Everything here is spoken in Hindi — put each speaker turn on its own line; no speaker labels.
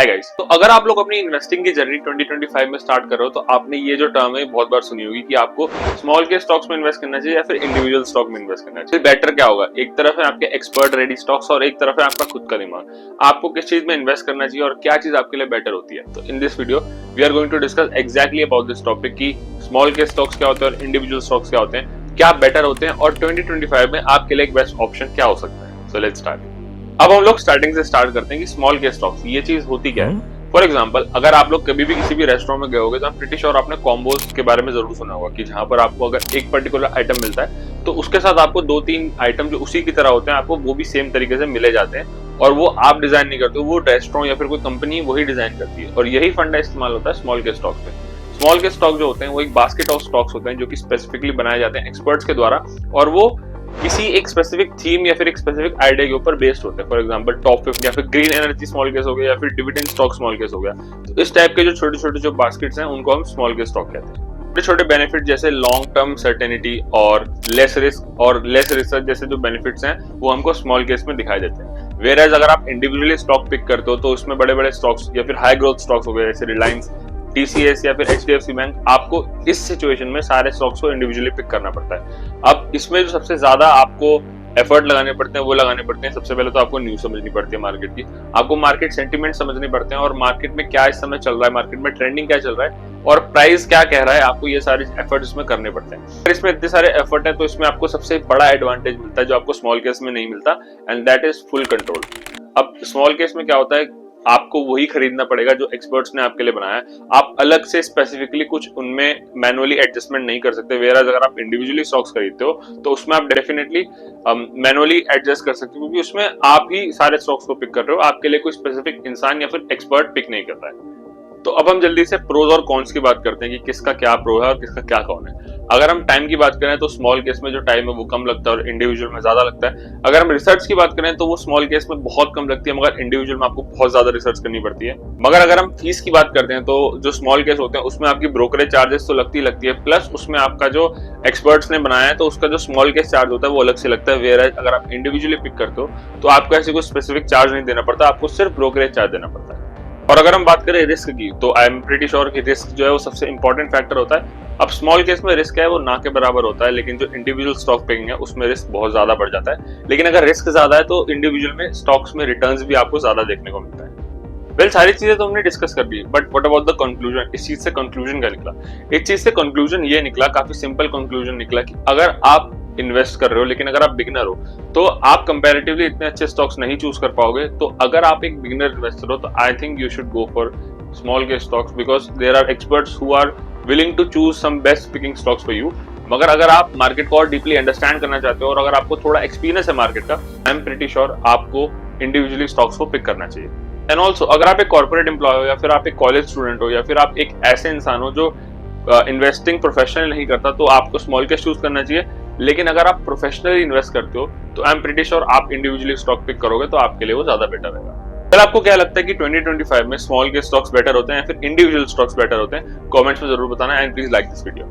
हाय गाइस, तो अगर आप लोग अपनी इन्वेस्टिंग की जर्नी 2025 में स्टार्ट कर रहे हो तो आपने ये जो टर्म है बहुत बार सुनी होगी कि आपको स्मॉल के स्टॉक्स में इन्वेस्ट करना चाहिए या फिर इंडिविजुअल स्टॉक में इन्वेस्ट करना चाहिए। बेटर क्या होगा, एक तरफ है आपके एक्सपर्ट रेडी स्टॉक्स और एक तरफ है आपका खुद का दिमाग। आपको किस चीज में इन्वेस्ट करना चाहिए और क्या चीज आपके लिए बेटर होती है। तो in this video we are going to discuss exactly about this topic की स्मॉल के स्टॉक्स क्या होते हैं और इंडिविजुअल स्टॉक्स क्या होते हैं, क्या बेटर होते हैं और 2025 में आपके लिए एक बेस्ट ऑप्शन क्या हो सकता है। So let's start. अब हम लोग स्टार्टिंग से स्टार्ट करते हैं कि स्मॉल के स्टॉक्स ये चीज होती क्या है। फॉर एग्जाम्पल, अगर आप लोग कभी भी किसी भी रेस्टोरेंट में गए होगे तो आप प्रीटी श्योर आपने कॉम्बोज के बारे में जरूर सुना होगा कि जहां पर आपको अगर एक पर्टिकुलर आइटम मिलता है तो उसके साथ आपको 2-3 आइटम जो उसी की तरह होते हैं आपको वो भी सेम तरीके से मिले जाते हैं और वो आप डिजाइन नहीं करते हो, वो रेस्टोरेंट या फिर कोई कंपनी वही डिजाइन करती है। और यही फंडा इस्तेमाल होता है स्मॉल के स्टॉक्स में। स्मॉल के स्टॉक जो होते हैं वो एक बास्केट ऑफ स्टॉक्स होते हैं जो कि स्पेसिफिकली बनाए जाते हैं एक्सपर्ट्स के द्वारा और वो किसी एक स्पेसिफिक थीम या फिर एक स्पेसिफिक आइडिया के ऊपर बेस्ड होते हैं। फॉर एग्जांपल टॉप 50 या फिर ग्रीन एनर्जी स्मॉल केस हो गया या फिर डिविडेंड स्टॉक स्मॉल केस हो गया। तो इस टाइप के जो छोटे छोटे जो बास्केट्स हैं उनको हम स्मॉल केस स्टॉक कहते हैं। छोटे छोटे बेनिफिट जैसे लॉन्ग टर्म सर्टेनिटी और लेस रिस्क और लेस रिसर्च जैसे जो बेनिफिट्स हैं वो हमको स्मॉल केस में दिखाई देते हैं। वेयरएज अगर आप इंडिविजुअली स्टॉक पिक करते हो तो उसमें बड़े बड़े स्टॉक्स या फिर हाई ग्रोथ स्टॉक्स हो गए जैसे रिलायंस, टीसीएस या फिर एचडीएफसी बैंक, आपको इस सिचुएशन में सारे स्टॉक्स को इंडिविजुअली पिक करना पड़ता है। अब इसमें जो सबसे ज्यादा आपको एफर्ट लगाने पड़ते हैं वो लगाने पड़ते हैं। सबसे पहले तो आपको न्यूज समझनी पड़ती है मार्केट की, आपको मार्केट सेंटीमेंट समझने पड़ते हैं और मार्केट में क्या इस समय चल रहा है, मार्केट में ट्रेंडिंग क्या चल रहा है और प्राइस क्या कह रहा है, आपको ये सारे एफर्ट इसमें करने पड़ते हैं। अगर इसमें इतने सारे एफर्ट है तो इसमें आपको सबसे बड़ा एडवांटेज मिलता है जो आपको स्मॉल केस में नहीं मिलता, and that is full control. अब स्मॉल केस में क्या होता है, आपको वही खरीदना पड़ेगा जो एक्सपर्ट्स ने आपके लिए बनाया है। आप अलग से स्पेसिफिकली कुछ उनमें मैनुअली एडजस्टमेंट नहीं कर सकते। वेयर अगर आप इंडिविजुअली स्टॉक्स खरीदते हो तो उसमें आप डेफिनेटली मैनुअली एडजस्ट कर सकते हो क्योंकि उसमें आप ही सारे स्टॉक्स को पिक कर रहे हो, आपके लिए कोई स्पेसिफिक इंसान या फिर एक्सपर्ट पिक नहीं कर रहा है। तो अब हम जल्दी से प्रोज और कॉन्स की बात करते हैं कि किसका क्या प्रो है और किसका क्या कॉन है। अगर हम टाइम की बात करें तो स्मॉल केस में जो टाइम है वो कम लगता है और इंडिविजुअल में ज्यादा लगता है। अगर हम रिसर्च की बात करें तो वो स्मॉल केस में बहुत कम लगती है मगर इंडिविजुअल में आपको बहुत ज्यादा रिसर्च करनी पड़ती है। मगर अगर हम फीस की बात करते हैं तो जो स्मॉल केस होते हैं उसमें आपकी ब्रोकरेज चार्जेस तो लगती है, प्लस उसमें आपका जो एक्सपर्ट्स ने बनाया है तो उसका जो स्मॉल केस चार्ज होता है वो अलग से लगता है। वेयर अगर आप इंडिविजुअली पिक करते हो तो आपको ऐसे कोई स्पेसिफिक चार्ज नहीं देना पड़ता, आपको सिर्फ ब्रोकरेज चार्ज देना पड़ता है। और अगर हम बात करें रिस्क की तो आई एम प्रीटी श्योर कि रिस्क जो है वो सबसे इंपॉर्टेंट फैक्टर होता है। अब स्मॉल केस में रिस्क है वो ना के बराबर होता है, लेकिन जो इंडिविजुअल स्टॉक पिकिंग है उसमें रिस्क बहुत ज्यादा बढ़ जाता है। लेकिन अगर रिस्क ज्यादा है तो इंडिविजुअल में स्टॉक्स में रिटर्न्स भी आपको ज्यादा देखने को मिलता है। वेल, सारी चीजें तो हमने डिस्कस कर दी, but what about the conclusion. इस चीज से कंक्लूजन क्या निकला? इस चीज से कंक्लूजन ये निकला, काफी सिंपल कंक्लूजन निकला कि अगर आप इन्वेस्ट कर रहे हो लेकिन अगर आप बिगिनर हो तो आप कंपैरेटिवली इतने अच्छे स्टॉक्स नहीं चूज कर पाओगे। तो अगर आप एक बिगिनर इन्वेस्टर हो तो I think you should go for small के stocks because there are experts who are willing to choose some best picking stocks for you. मगर अगर आप मार्केट को और डीपली अंडरस्टैंड करना चाहते हो और अगर आपको थोड़ा एक्सपीरियंस है मार्केट का, आई एम प्रीटी श्योर आपको इंडिविजुअली स्टॉक्स को पिक करना चाहिए। एंड ऑल्सो अगर आप एक कॉर्पोरेट एम्प्लॉय हो या फिर आप एक कॉलेज स्टूडेंट हो या फिर आप एक ऐसे इंसान हो जो इन्वेस्टिंग प्रोफेशनल नहीं करता तो आपको स्मॉल कैश चूज करना चाहिए। लेकिन अगर आप प्रोफेशनली इन्वेस्ट करते हो तो आई एम प्रीटी श्योर आप इंडिविजुअली स्टॉक पिक करोगे तो आपके लिए वो ज्यादा बेटर रहेगा। फिर आपको क्या लगता है कि 2025 में स्मॉल के स्टॉक्स बेटर होते हैं या फिर इंडिविजुअल स्टॉक्स बेटर होते हैं? कमेंट्स में जरूर बताना and please like this video.